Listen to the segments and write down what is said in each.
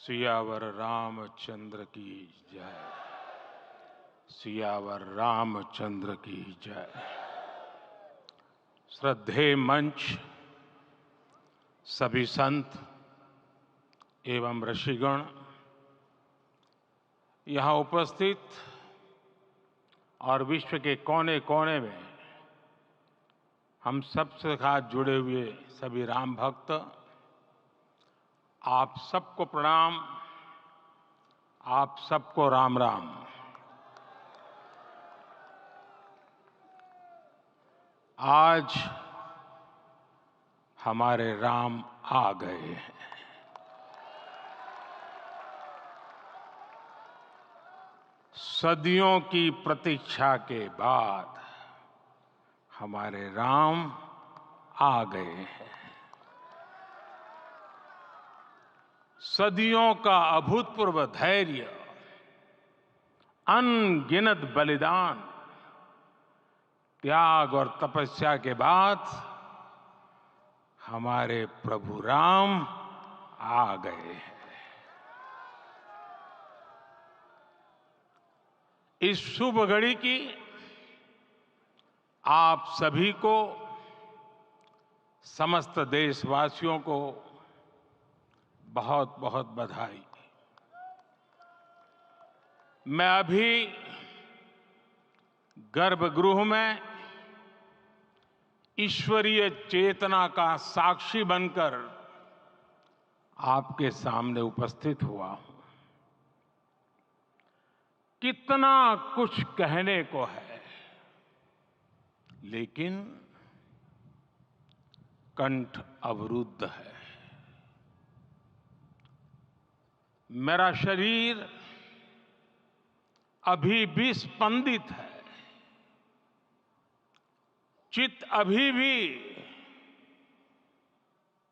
सियावर रामचंद्र की जय। सियावर रामचंद्र की जय। श्रद्धेय मंच, सभी संत एवं ऋषिगण, यहाँ उपस्थित और विश्व के कोने कोने में हम सबसे साथ जुड़े हुए सभी राम भक्त, आप सबको प्रणाम, आप सबको राम राम। आज हमारे राम आ गए हैं। सदियों की प्रतीक्षा के बाद हमारे राम आ गए हैं। सदियों का अभूतपूर्व धैर्य, अनगिनत बलिदान, त्याग और तपस्या के बाद हमारे प्रभु राम आ गए हैं। इस शुभ घड़ी की आप सभी को, समस्त देशवासियों को बहुत बहुत बधाई। मैं अभी गर्भगृह में ईश्वरीय चेतना का साक्षी बनकर आपके सामने उपस्थित हुआ हूं। कितना कुछ कहने को है, लेकिन कंठ अवरुद्ध है। मेरा शरीर अभी भी स्पंदित है, चित्त अभी भी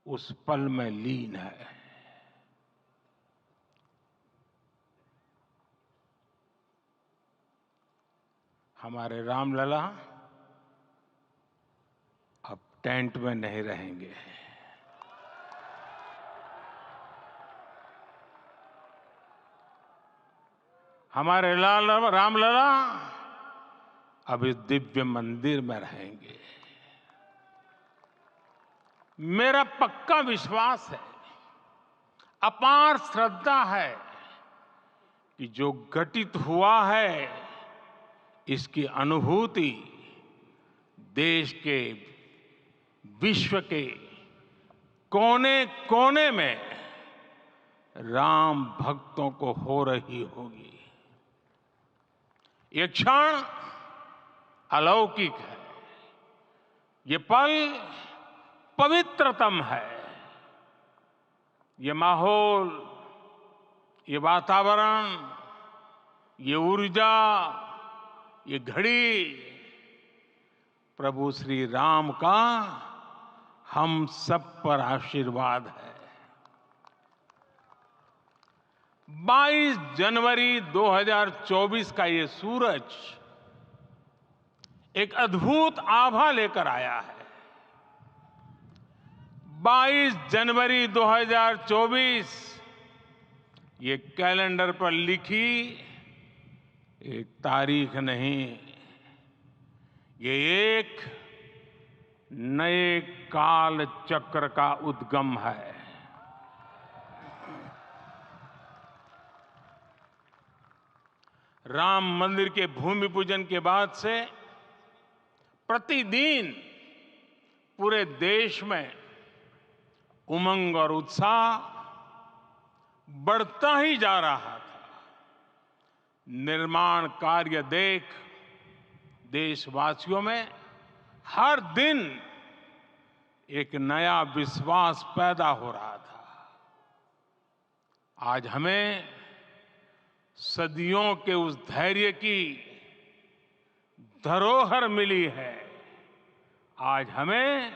उस पल में लीन है। हमारे रामलला अब टेंट में नहीं रहेंगे। हमारे रामलला अब इस दिव्य मंदिर में रहेंगे। मेरा पक्का विश्वास है, अपार श्रद्धा है कि जो घटित हुआ है, इसकी अनुभूति देश के, विश्व के कोने कोने में राम भक्तों को हो रही होगी। ये क्षण अलौकिक है, ये पल पवित्रतम है। ये माहौल, ये वातावरण, ये ऊर्जा, ये घड़ी प्रभु श्री राम का हम सब पर आशीर्वाद है। 22 जनवरी 2024 का ये सूरज एक अद्भुत आभा लेकर आया है। 22 जनवरी 2024 ये कैलेंडर पर लिखी एक तारीख नहीं, ये एक नए काल चक्र का उद्गम है। राम मंदिर के भूमि पूजन के बाद से प्रतिदिन पूरे देश में उमंग और उत्साह बढ़ता ही जा रहा था। निर्माण कार्य देख देशवासियों में हर दिन एक नया विश्वास पैदा हो रहा था। आज हमें सदियों के उस धैर्य की धरोहर मिली है। आज हमें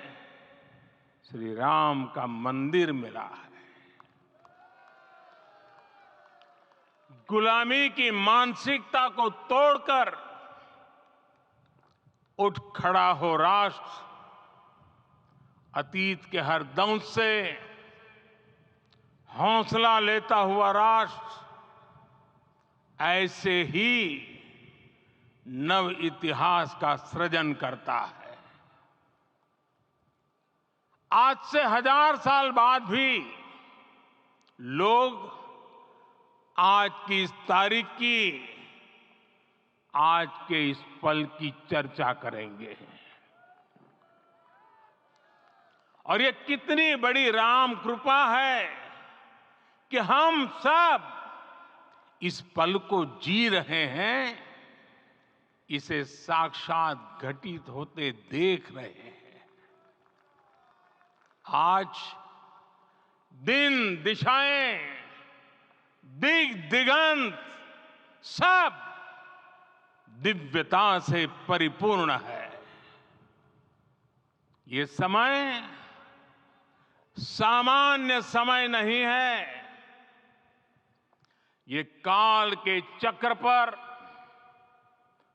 श्री राम का मंदिर मिला है। गुलामी की मानसिकता को तोड़कर उठ खड़ा हो राष्ट्र। अतीत के हर दंश से हौसला लेता हुआ राष्ट्र ऐसे ही नव इतिहास का सृजन करता है। आज से 1000 साल बाद भी लोग आज की इस तारीख की, आज के इस पल की चर्चा करेंगे। और ये कितनी बड़ी राम कृपा है कि हम सब इस पल को जी रहे हैं, इसे साक्षात घटित होते देख रहे हैं। आज दिन दिशाएं, दिग दिगंत सब दिव्यता से परिपूर्ण है। ये समय सामान्य समय नहीं है। ये काल के चक्र पर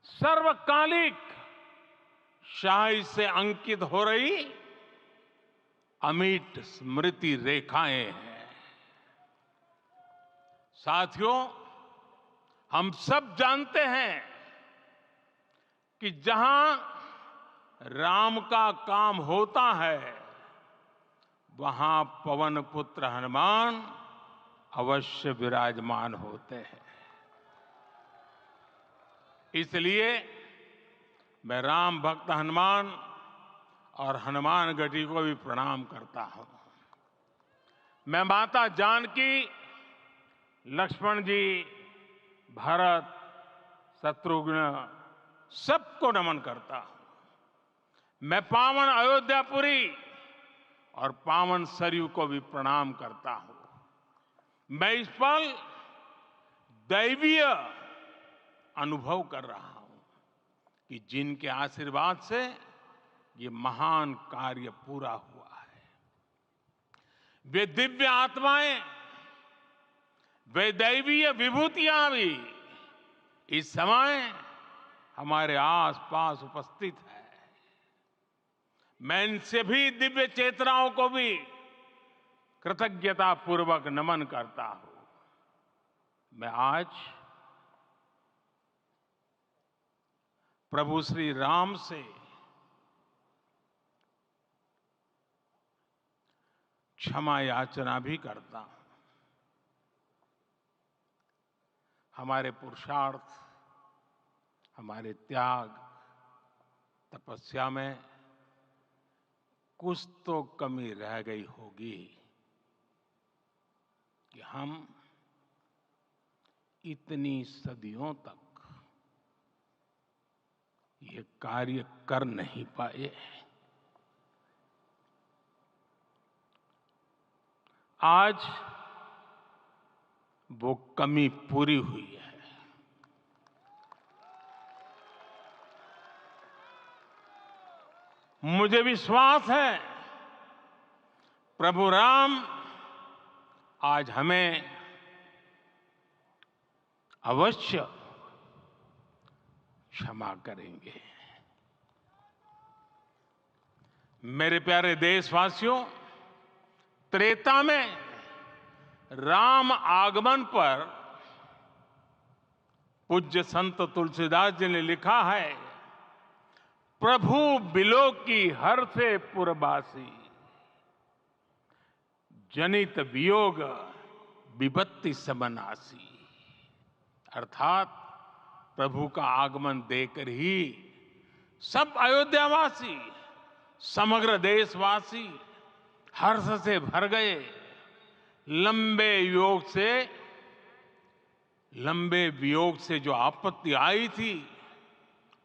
सर्वकालिक शाही से अंकित हो रही अमिट स्मृति रेखाएं हैं। साथियों, हम सब जानते हैं कि जहां राम का काम होता है, वहां पवन पुत्र हनुमान अवश्य विराजमान होते हैं। इसलिए मैं राम भक्त हनुमान और हनुमान गढ़ी को भी प्रणाम करता हूं। मैं माता जानकी, लक्ष्मण जी, भरत, शत्रुघ्न सबको नमन करता हूं। मैं पावन अयोध्यापुरी और पावन सरयू को भी प्रणाम करता हूं। मैं इस पल दैवीय अनुभव कर रहा हूं कि जिनके आशीर्वाद से ये महान कार्य पूरा हुआ है। वे दिव्य आत्माएं, वे दैवीय विभूतियां भी इस समय हमारे आसपास उपस्थित है। मैं इन सभी दिव्य चेतनाओं को भी कृतज्ञता पूर्वक नमन करता हूं। मैं आज प्रभु श्री राम से क्षमा याचना भी करता हूं। हमारे पुरुषार्थ, हमारे त्याग, तपस्या में कुछ तो कमी रह गई होगी कि हम इतनी सदियों तक ये कार्य कर नहीं पाए। आज वो कमी पूरी हुई है। मुझे विश्वास है प्रभु राम आज हमें अवश्य क्षमा करेंगे। मेरे प्यारे देशवासियों, त्रेता में राम आगमन पर पूज्य संत तुलसीदास जी ने लिखा है, प्रभु बिलो की हर से पुरबासी, जनित वियोग विपत्ति समनासी। अर्थात प्रभु का आगमन देकर ही सब अयोध्यावासी, समग्र देशवासी हर्ष से भर गए। लंबे वियोग से जो आपत्ति आई थी,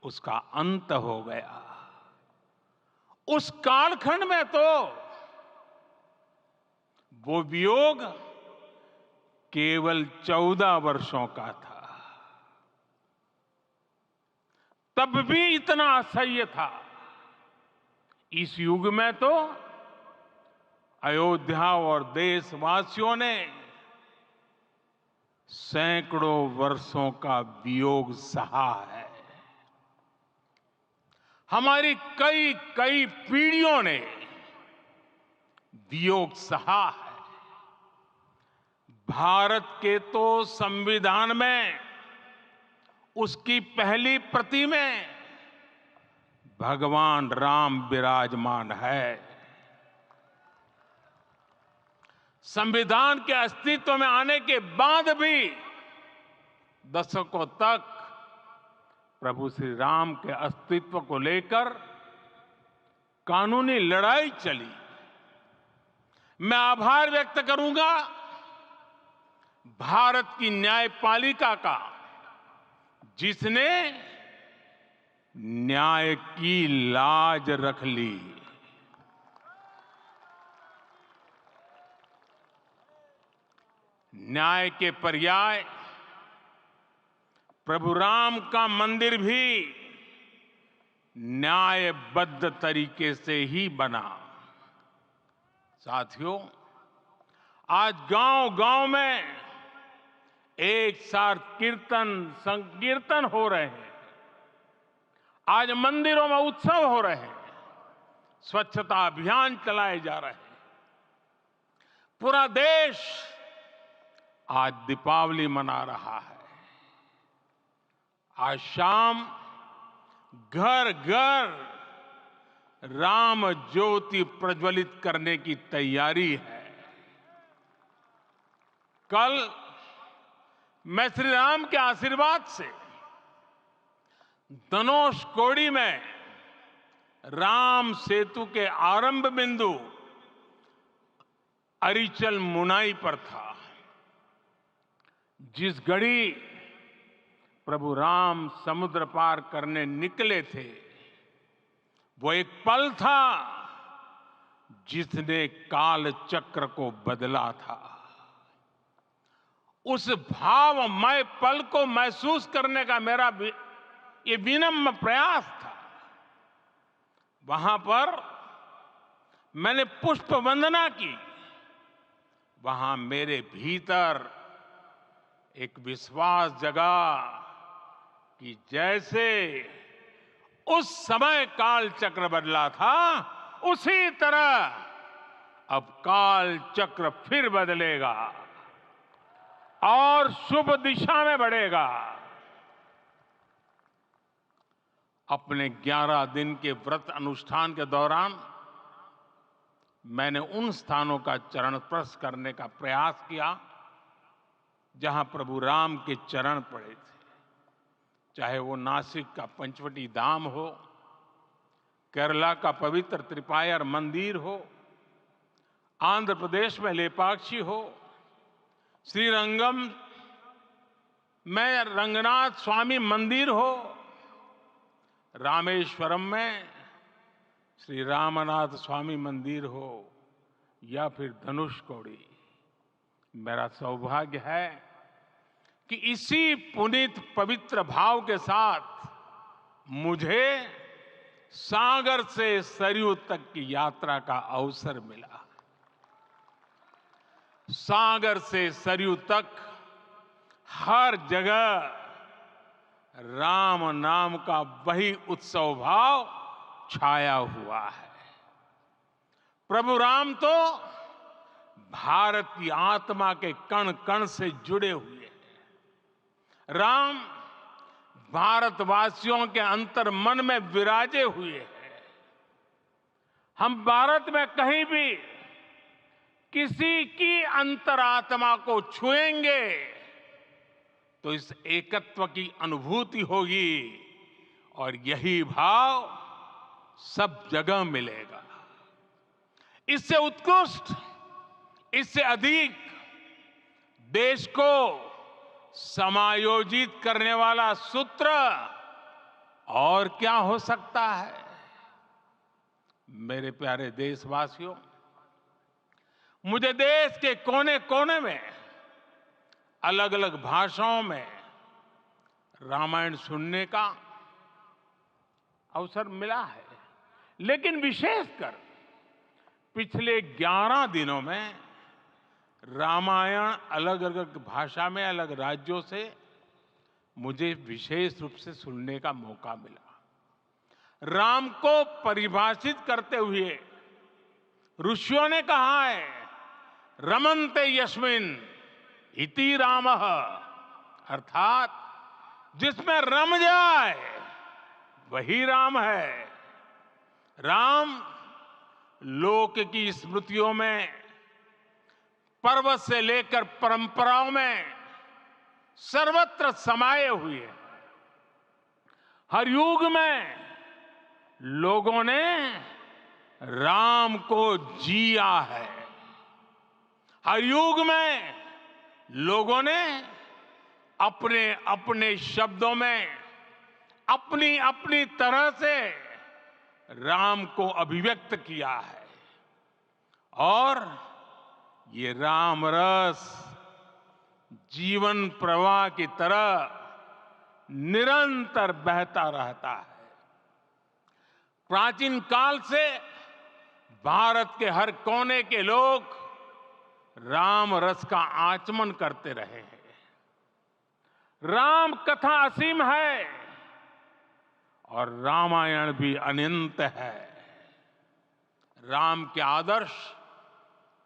उसका अंत हो गया। उस कालखंड में तो वो वियोग केवल 14 वर्षों का था। तब भी इतना असह्य था। इस युग में तो अयोध्या और देशवासियों ने सैकड़ों वर्षों का वियोग सहा है। हमारी कई कई पीढ़ियों ने वियोग सहा है। भारत के तो संविधान में उसकी पहली प्रति में भगवान राम विराजमान है। संविधान के अस्तित्व में आने के बाद भी दशकों तक प्रभु श्री राम के अस्तित्व को लेकर कानूनी लड़ाई चली। मैं आभार व्यक्त करूंगा भारत की न्यायपालिका का, जिसने न्याय की लाज रख ली। न्याय के पर्याय प्रभु राम का मंदिर भी न्यायबद्ध तरीके से ही बना। साथियों, आज गांव-गांव में एक साथ कीर्तन संकीर्तन हो रहे हैं। आज मंदिरों में उत्सव हो रहे हैं, स्वच्छता अभियान चलाए जा रहे हैं। पूरा देश आज दीपावली मना रहा है। आज शाम घर घर राम ज्योति प्रज्वलित करने की तैयारी है। कल मैं श्री राम के आशीर्वाद से धनुषकोडी में राम सेतु के आरंभ बिंदु अरिचल मुनाई पर था। जिस घड़ी प्रभु राम समुद्र पार करने निकले थे, वो एक पल था जिसने काल चक्र को बदला था। उस भावमय पल को महसूस करने का मेरा ये विनम्र प्रयास था। वहां पर मैंने पुष्प वंदना की। वहां मेरे भीतर एक विश्वास जगा कि जैसे उस समय काल चक्र बदला था, उसी तरह अब काल चक्र फिर बदलेगा और शुभ दिशा में बढ़ेगा। अपने 11 दिन के व्रत अनुष्ठान के दौरान मैंने उन स्थानों का चरण स्पर्श करने का प्रयास किया जहां प्रभु राम के चरण पड़े थे। चाहे वो नासिक का पंचवटी धाम हो, केरला का पवित्र त्रिपायर मंदिर हो, आंध्र प्रदेश में लेपाक्षी हो, श्रीरंगम में रंगनाथ स्वामी मंदिर हो, रामेश्वरम में श्री रामनाथ स्वामी मंदिर हो, या फिर धनुषकोडी। मेरा सौभाग्य है कि इसी पुनीत पवित्र भाव के साथ मुझे सागर से सरयू तक की यात्रा का अवसर मिला। सागर से सरयू तक हर जगह राम नाम का वही उत्सव भाव छाया हुआ है। प्रभु राम तो भारत की आत्मा के कण कण से जुड़े हुए हैं। राम भारतवासियों के अंतर मन में विराजे हुए हैं। हम भारत में कहीं भी किसी की अंतरात्मा को छुएंगे तो इस एकत्व की अनुभूति होगी, और यही भाव सब जगह मिलेगा। इससे उत्कृष्ट, इससे अधिक देश को समायोजित करने वाला सूत्र और क्या हो सकता है। मेरे प्यारे देशवासियों, मुझे देश के कोने कोने में अलग अलग भाषाओं में रामायण सुनने का अवसर मिला है, लेकिन विशेषकर पिछले 11 दिनों में रामायण अलग अलग भाषा में अलग राज्यों से मुझे विशेष रूप से सुनने का मौका मिला। राम को परिभाषित करते हुए ऋषियों ने कहा है, रमन्ते यस्मिन् इति रामः, अर्थात जिसमें रम जाए वही राम है। राम लोक की स्मृतियों में, पर्वत से लेकर परंपराओं में सर्वत्र समाये हुए हैं। हर युग में लोगों ने राम को जिया है। हर युग में लोगों ने अपने अपने शब्दों में अपनी अपनी तरह से राम को अभिव्यक्त किया है। और ये राम रस जीवन प्रवाह की तरह निरंतर बहता रहता है। प्राचीन काल से भारत के हर कोने के लोग राम रस का आचमन करते रहे हैं। राम कथा असीम है और रामायण भी अनंत है। राम के आदर्श,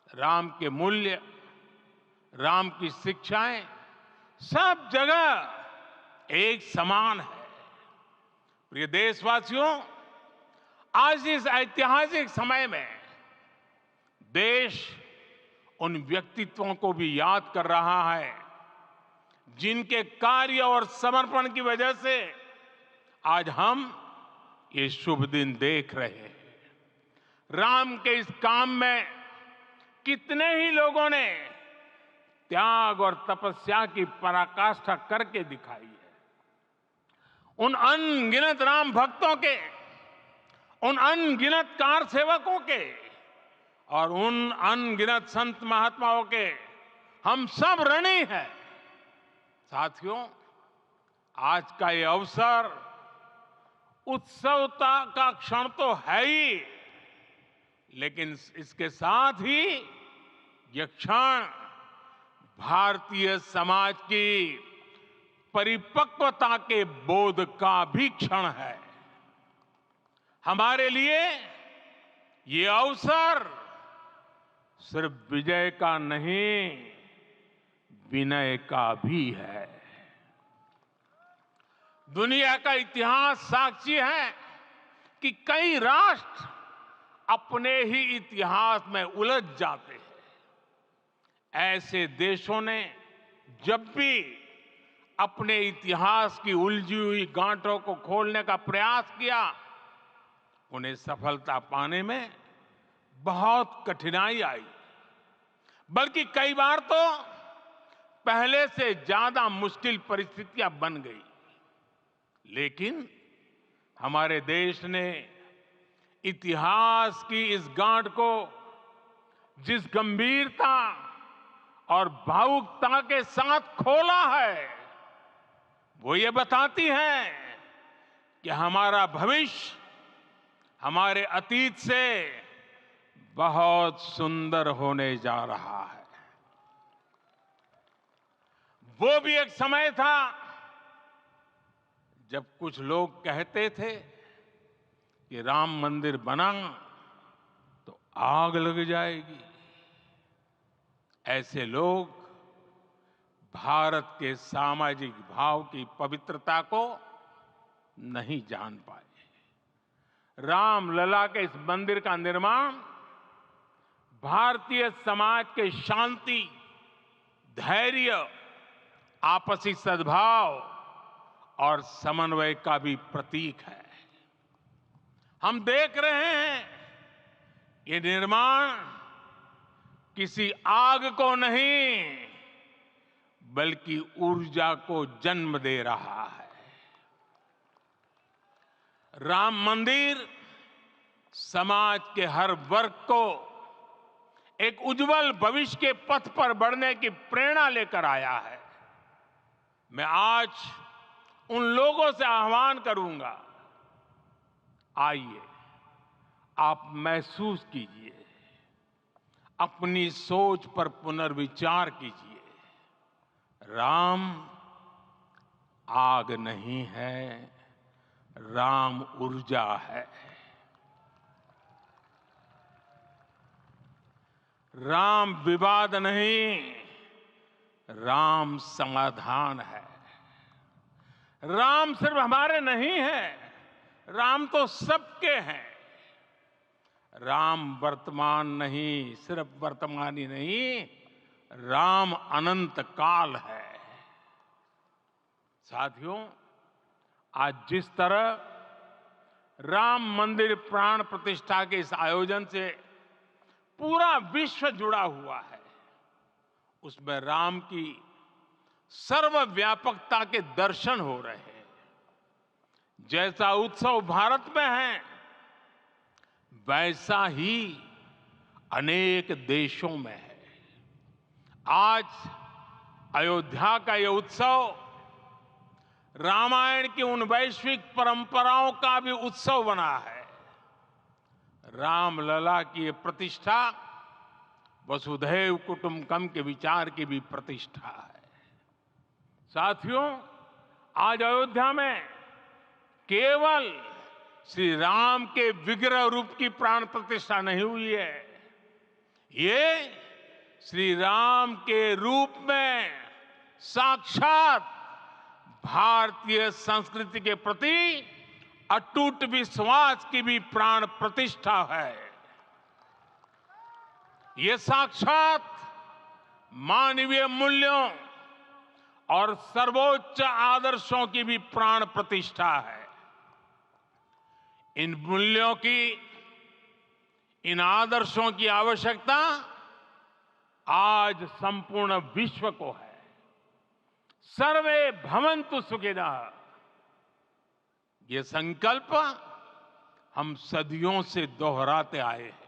राम के मूल्य, राम की शिक्षाएं सब जगह एक समान है। प्रिय देशवासियों, आज इस ऐतिहासिक समय में देश उन व्यक्तित्वों को भी याद कर रहा है जिनके कार्य और समर्पण की वजह से आज हम ये शुभ दिन देख रहे हैं। राम के इस काम में कितने ही लोगों ने त्याग और तपस्या की पराकाष्ठा करके दिखाई है। उन अनगिनत राम भक्तों के, उन अनगिनत कार सेवकों के और उन अनगिनत संत महात्माओं के हम सब ऋणी हैं। साथियों, आज का ये अवसर उत्सवता का क्षण तो है ही, लेकिन इसके साथ ही यह क्षण भारतीय समाज की परिपक्वता के बोध का भी क्षण है। हमारे लिए ये अवसर सिर्फ विजय का नहीं, विनय का भी है। दुनिया का इतिहास साक्षी है कि कई राष्ट्र अपने ही इतिहास में उलझ जाते हैं। ऐसे देशों ने जब भी अपने इतिहास की उलझी हुई गांठों को खोलने का प्रयास किया, उन्हें सफलता पाने में बहुत कठिनाई आई। बल्कि कई बार तो पहले से ज्यादा मुश्किल परिस्थितियां बन गई। लेकिन हमारे देश ने इतिहास की इस गांठ को जिस गंभीरता और भावुकता के साथ खोला है, वो ये बताती है कि हमारा भविष्य हमारे अतीत से बहुत सुंदर होने जा रहा है। वो भी एक समय था जब कुछ लोग कहते थे कि राम मंदिर बना तो आग लग जाएगी। ऐसे लोग भारत के सामाजिक भाव की पवित्रता को नहीं जान पाए। रामलला के इस मंदिर का निर्माण भारतीय समाज के शांति, धैर्य, आपसी सद्भाव और समन्वय का भी प्रतीक है। हम देख रहे हैं ये निर्माण किसी आग को नहीं, बल्कि ऊर्जा को जन्म दे रहा है। राम मंदिर समाज के हर वर्ग को एक उज्जवल भविष्य के पथ पर बढ़ने की प्रेरणा लेकर आया है। मैं आज उन लोगों से आह्वान करूंगा, आइए आप महसूस कीजिए, अपनी सोच पर पुनर्विचार कीजिए। राम आग नहीं है, राम ऊर्जा है। राम विवाद नहीं, राम समाधान है। राम सिर्फ हमारे नहीं है, राम तो सबके हैं। राम वर्तमान नहीं, सिर्फ वर्तमान ही नहीं, राम अनंत काल है। साथियों, आज जिस तरह राम मंदिर प्राण प्रतिष्ठा के इस आयोजन से पूरा विश्व जुड़ा हुआ है, उसमें राम की सर्वव्यापकता के दर्शन हो रहे हैं। जैसा उत्सव भारत में है, वैसा ही अनेक देशों में है। आज अयोध्या का यह उत्सव रामायण की उन वैश्विक परंपराओं का भी उत्सव बना है। रामलला की ये प्रतिष्ठा वसुधैव कुटुंबकम के विचार की भी प्रतिष्ठा है। साथियों, आज अयोध्या में केवल श्री राम के विग्रह रूप की प्राण प्रतिष्ठा नहीं हुई है, ये श्री राम के रूप में साक्षात भारतीय संस्कृति के प्रति अटूट विश्वास की भी प्राण प्रतिष्ठा है। ये साक्षात मानवीय मूल्यों और सर्वोच्च आदर्शों की भी प्राण प्रतिष्ठा है। इन मूल्यों की, इन आदर्शों की आवश्यकता आज संपूर्ण विश्व को है। सर्वे भवन्तु सुखिनः, ये संकल्प हम सदियों से दोहराते आए हैं।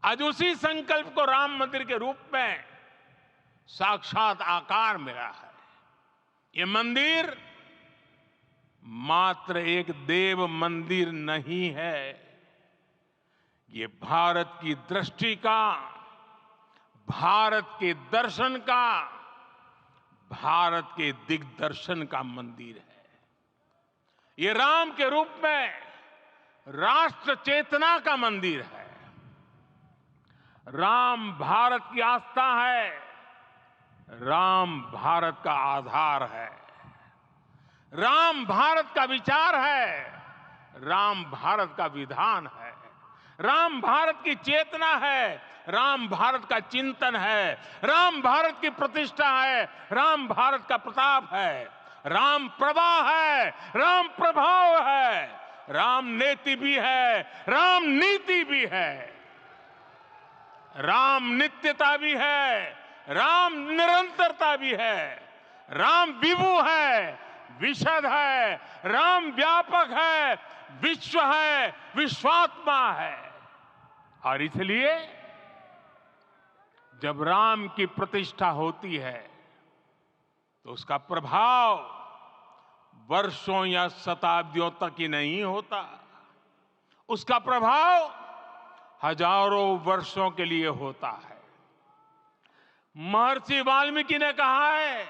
आज उसी संकल्प को राम मंदिर के रूप में साक्षात आकार मिला है। ये मंदिर मात्र एक देव मंदिर नहीं है, ये भारत की दृष्टि का, भारत के दर्शन का, भारत के दिग्दर्शन का मंदिर है। ये राम के रूप में राष्ट्र चेतना का मंदिर है। राम भारत की आस्था है, राम भारत का आधार है, राम भारत का विचार है, राम भारत का विधान है, राम भारत की चेतना है, राम भारत का चिंतन है, राम भारत की प्रतिष्ठा है, राम भारत का प्रताप है, राम प्रवाह है, राम प्रभाव है, राम नेति भी है, राम नीति भी है, राम नित्यता भी है, राम निरंतरता भी है, राम विभु है, विशद है, राम व्यापक है, विश्व है, विश्वात्मा है। और इसलिए जब राम की प्रतिष्ठा होती है तो उसका प्रभाव वर्षों या शताब्दियों तक ही नहीं होता, उसका प्रभाव हजारों वर्षों के लिए होता है। महर्षि वाल्मीकि ने कहा है,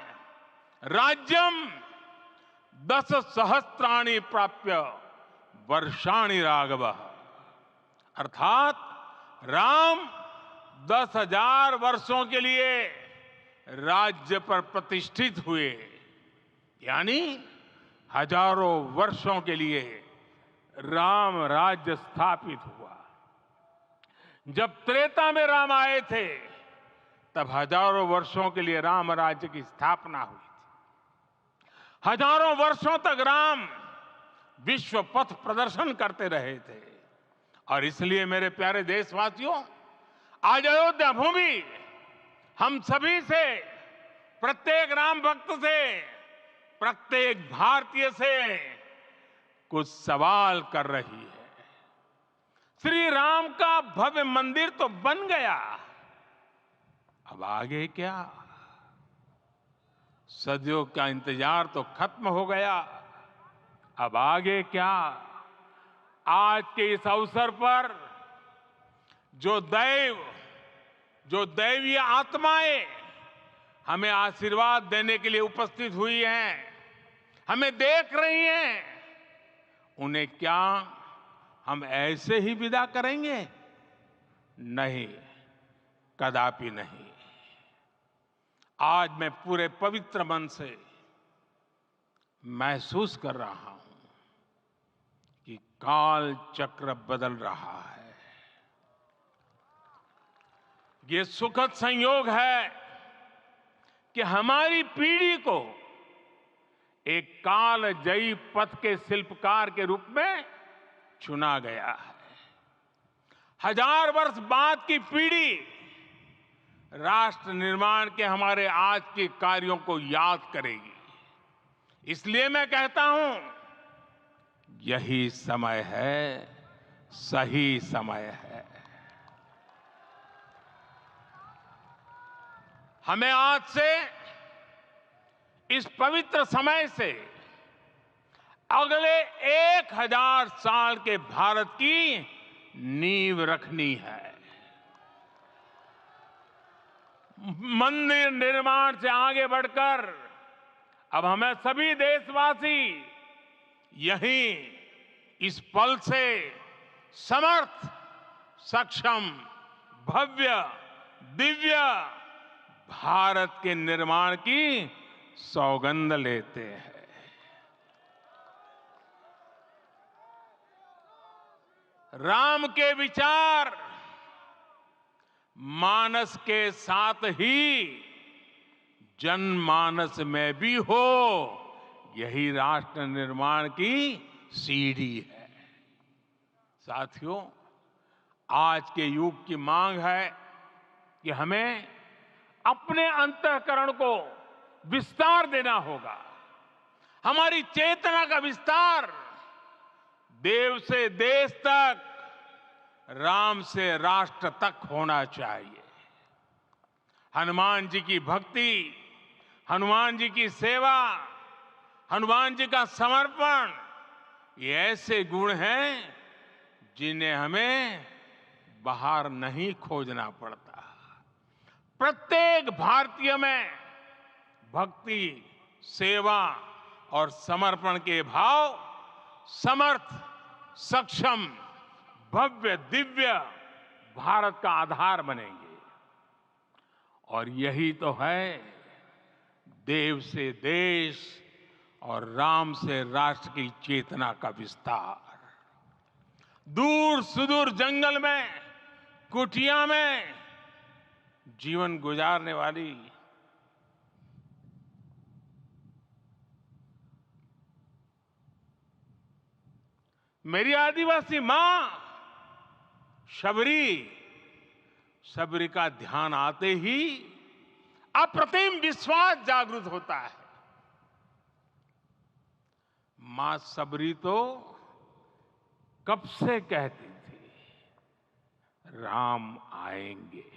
राज्यम 10 सहस्त्राणि प्राप्य वर्षाणि राघव, अर्थात राम 10,000 वर्षों के लिए राज्य पर प्रतिष्ठित हुए, यानी हजारों वर्षों के लिए राम राज्य स्थापित हुआ। जब त्रेता में राम आए थे तब हजारों वर्षों के लिए राम राज्य की स्थापना हुई थी। हजारों वर्षों तक राम विश्व पथ प्रदर्शन करते रहे थे। और इसलिए मेरे प्यारे देशवासियों, आज अयोध्या भूमि हम सभी से, प्रत्येक राम भक्त से, प्रत्येक भारतीय से कुछ सवाल कर रही है। श्री राम का भव्य मंदिर तो बन गया, अब आगे क्या? सदियों का इंतजार तो खत्म हो गया, अब आगे क्या? आज के इस अवसर पर जो दैवीय आत्माएं हमें आशीर्वाद देने के लिए उपस्थित हुई हैं, हमें देख रही हैं, उन्हें क्या हम ऐसे ही विदा करेंगे? नहीं, कदापि नहीं। आज मैं पूरे पवित्र मन से महसूस कर रहा हूं कि काल चक्र बदल रहा है। ये सुखद संयोग है कि हमारी पीढ़ी को एक कालजयी पथ के शिल्पकार के रूप में चुना गया है। 1000 वर्ष बाद की पीढ़ी राष्ट्र निर्माण के हमारे आज के कार्यों को याद करेगी। इसलिए मैं कहता हूं, यही समय है, सही समय है। हमें आज से, इस पवित्र समय से अगले 1000 साल के भारत की नींव रखनी है। मंदिर निर्माण से आगे बढ़कर अब हमें सभी देशवासी यहीं इस पल से समर्थ, सक्षम, भव्य, दिव्य भारत के निर्माण की सौगंध लेते हैं। राम के विचार मानस के साथ ही जनमानस में भी हो, यही राष्ट्र निर्माण की सीढ़ी है। साथियों, आज के युग की मांग है कि हमें अपने अंतःकरण को विस्तार देना होगा। हमारी चेतना का विस्तार देव से देश तक, राम से राष्ट्र तक होना चाहिए। हनुमान जी की भक्ति, हनुमान जी की सेवा, हनुमान जी का समर्पण, ये ऐसे गुण हैं जिन्हें हमें बाहर नहीं खोजना पड़ता। प्रत्येक भारतीय में भक्ति, सेवा और समर्पण के भाव समर्थ, सक्षम, भव्य, दिव्य भारत का आधार बनेंगे। और यही तो है देव से देश और राम से राष्ट्र की चेतना का विस्तार। दूर सुदूर जंगल में, कुटिया में जीवन गुजारने वाली मेरी आदिवासी मां शबरी का ध्यान आते ही अप्रतिम विश्वास जागृत होता है। मां शबरी तो कब से कहती थी, राम आएंगे।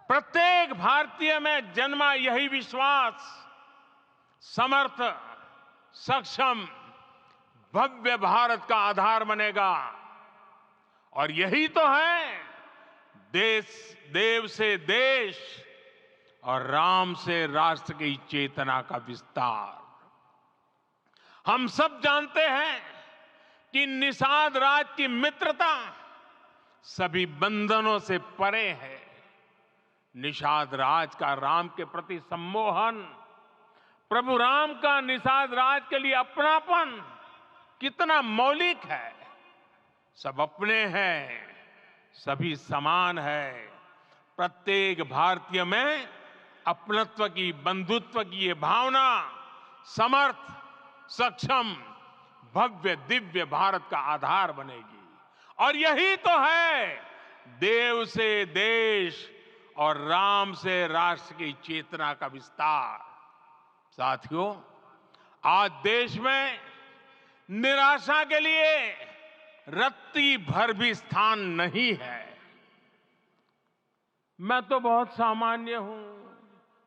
प्रत्येक भारतीय में जन्मा यही विश्वास समर्थ, सक्षम, भव्य भारत का आधार बनेगा। और यही तो है देव से देश और राम से राष्ट्र की चेतना का विस्तार। हम सब जानते हैं कि निषाद राज की मित्रता सभी बंधनों से परे है। निषाद राज का राम के प्रति सम्मोहन, प्रभु राम का निषाद राज के लिए अपनापन कितना मौलिक है। सब अपने हैं, सभी समान है। प्रत्येक भारतीय में अपनत्व की, बंधुत्व की ये भावना समर्थ, सक्षम, भव्य, दिव्य भारत का आधार बनेगी। और यही तो है देव से देश और राम से राष्ट्र की चेतना का विस्तार। साथियों, आज देश में निराशा के लिए रत्ती भर भी स्थान नहीं है। मैं तो बहुत सामान्य हूं,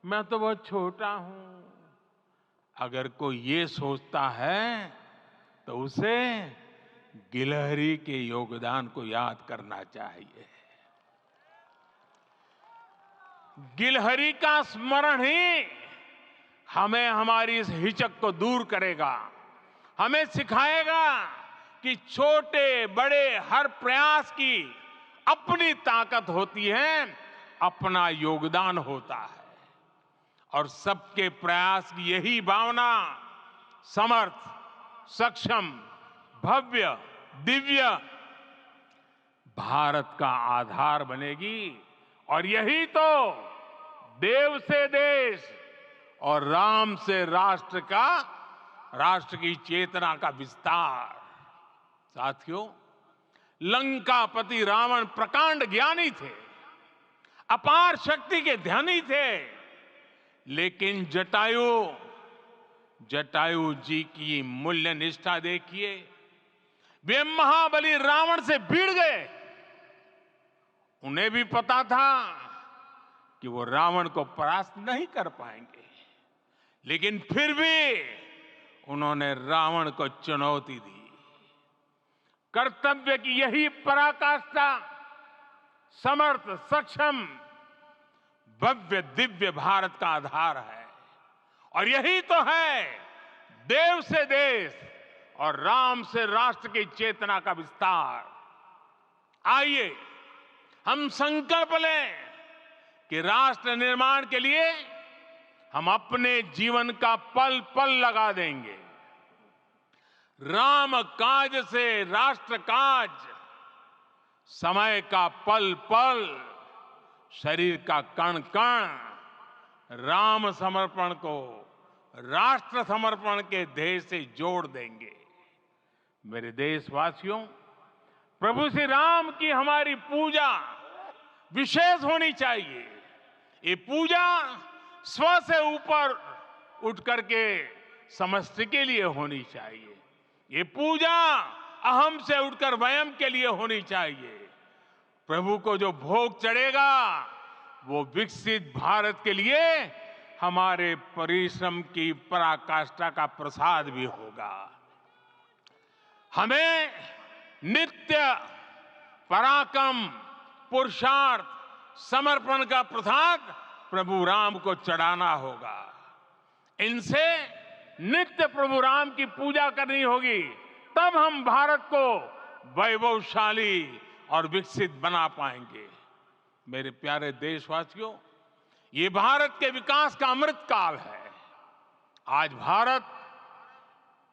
मैं तो बहुत छोटा हूं। अगर कोई ये सोचता है तो उसे गिलहरी के योगदान को याद करना चाहिए। गिलहरी का स्मरण ही हमें हमारी इस हिचक को दूर करेगा, हमें सिखाएगा कि छोटे बड़े हर प्रयास की अपनी ताकत होती है, अपना योगदान होता है। और सबके प्रयास की यही भावना समर्थ, सक्षम, भव्य, दिव्य भारत का आधार बनेगी। और यही तो देव से देश और राम से राष्ट्र की चेतना का विस्तार। साथियों, लंकापति रावण प्रकांड ज्ञानी थे, अपार शक्ति के धनी थे, लेकिन जटायु जी की मूल्य निष्ठा देखिए। वे महाबली रावण से भिड़ गए। उन्हें भी पता था कि वो रावण को परास्त नहीं कर पाएंगे, लेकिन फिर भी उन्होंने रावण को चुनौती दी। कर्तव्य की यही पराकाष्ठा समर्थ, सक्षम, भव्य, दिव्य भारत का आधार है। और यही तो है देव से देश और राम से राष्ट्र की चेतना का विस्तार। आइए हम संकल्प लें कि राष्ट्र निर्माण के लिए हम अपने जीवन का पल पल लगा देंगे। राम काज से राष्ट्र काज, समय का पल पल, शरीर का कण कण राम समर्पण को राष्ट्र समर्पण के ध्येय से जोड़ देंगे। मेरे देशवासियों, प्रभु श्री राम की हमारी पूजा विशेष होनी चाहिए। ये पूजा स्व से ऊपर उठ करके समष्टि के लिए होनी चाहिए। ये पूजा अहम से उठकर वयम के लिए होनी चाहिए। प्रभु को जो भोग चढ़ेगा वो विकसित भारत के लिए हमारे परिश्रम की पराकाष्ठा का प्रसाद भी होगा। हमें नित्य पराक्रम, पुरुषार्थ, समर्पण का प्रसाद प्रभु राम को चढ़ाना होगा। इनसे नित्य प्रभु राम की पूजा करनी होगी, तब हम भारत को वैभवशाली और विकसित बना पाएंगे। मेरे प्यारे देशवासियों, ये भारत के विकास का अमृत काल है। आज भारत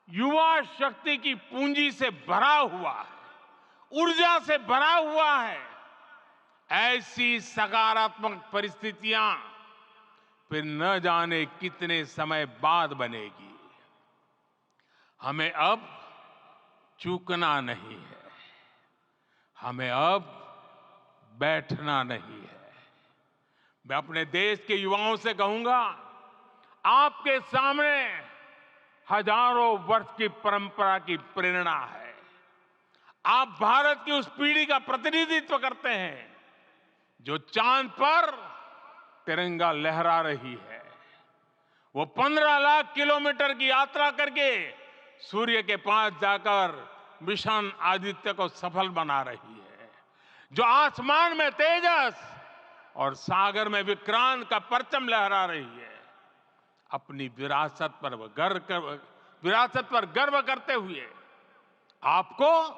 युवा शक्ति की पूंजी से भरा हुआ है, ऊर्जा से भरा हुआ है। ऐसी सकारात्मक परिस्थितियां फिर न जाने कितने समय बाद बनेगी। हमें अब चूकना नहीं है, हमें अब बैठना नहीं है। मैं अपने देश के युवाओं से कहूंगा, आपके सामने हजारों वर्ष की परंपरा की प्रेरणा है। आप भारत की उस पीढ़ी का प्रतिनिधित्व करते हैं जो चांद पर तिरंगा लहरा रही है। वो 15 लाख किलोमीटर की यात्रा करके सूर्य के पास जाकर मिशन आदित्य को सफल बना रही है। जो आसमान में तेजस और सागर में विक्रांत का परचम लहरा रही है। अपनी विरासत पर गर्व करते हुए आपको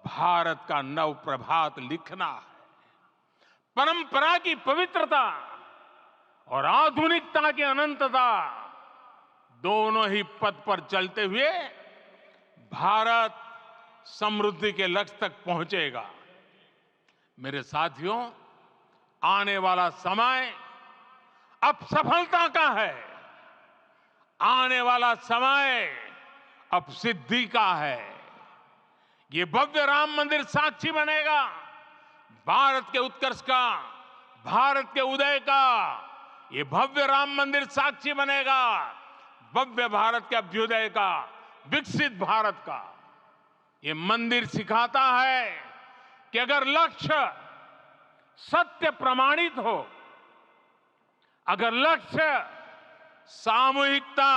भारत का नव प्रभात लिखना है। परंपरा की पवित्रता और आधुनिकता की अनंतता, दोनों ही पथ पर चलते हुए भारत समृद्धि के लक्ष्य तक पहुंचेगा। मेरे साथियों, आने वाला समय अब सफलता का है। आने वाला समय अब सिद्धि का है। ये भव्य राम मंदिर साक्षी बनेगा भारत के उत्कर्ष का, भारत के उदय का। ये भव्य राम मंदिर साक्षी बनेगा भव्य भारत के अभ्युदय का, विकसित भारत का। ये मंदिर सिखाता है कि अगर लक्ष्य सत्य प्रमाणित हो, अगर लक्ष्य सामूहिकता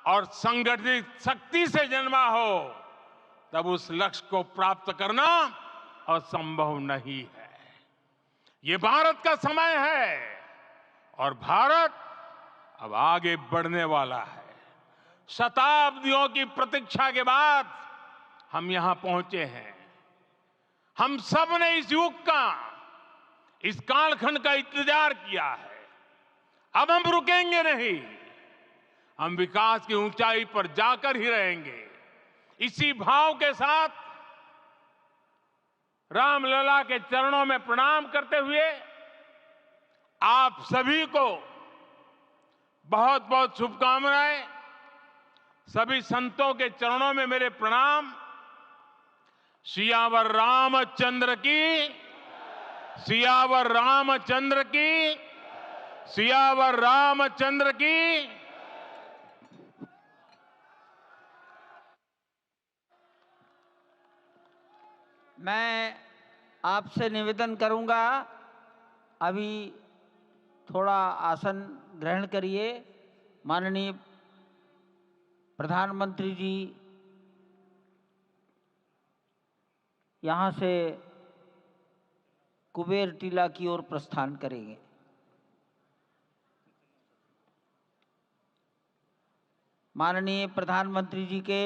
और संगठित शक्ति से जन्मा हो, तब उस लक्ष्य को प्राप्त करना असंभव नहीं है। ये भारत का समय है और भारत अब आगे बढ़ने वाला है। शताब्दियों की प्रतीक्षा के बाद हम यहां पहुंचे हैं। हम सब ने इस युग का, इस कालखंड का इंतजार किया है। अब हम रुकेंगे नहीं, हम विकास की ऊंचाई पर जाकर ही रहेंगे। इसी भाव के साथ रामलला के चरणों में प्रणाम करते हुए आप सभी को बहुत बहुत शुभकामनाएं। सभी संतों के चरणों में मेरे प्रणाम। सियावर रामचंद्र की, सियावर रामचंद्र की, सियावर रामचंद्र की। मैं आपसे निवेदन करूंगा, अभी थोड़ा आसन ग्रहण करिए। माननीय प्रधानमंत्री जी यहाँ से कुबेर टीला की ओर प्रस्थान करेंगे। माननीय प्रधानमंत्री जी के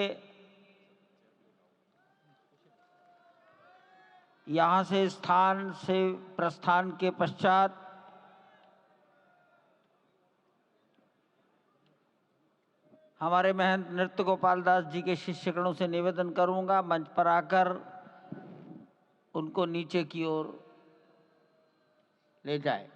यहाँ से स्थान से प्रस्थान के पश्चात हमारे महंत नृत्य गोपाल दास जी के शिष्यगणों से निवेदन करूंगा, मंच पर आकर उनको नीचे की ओर ले जाए।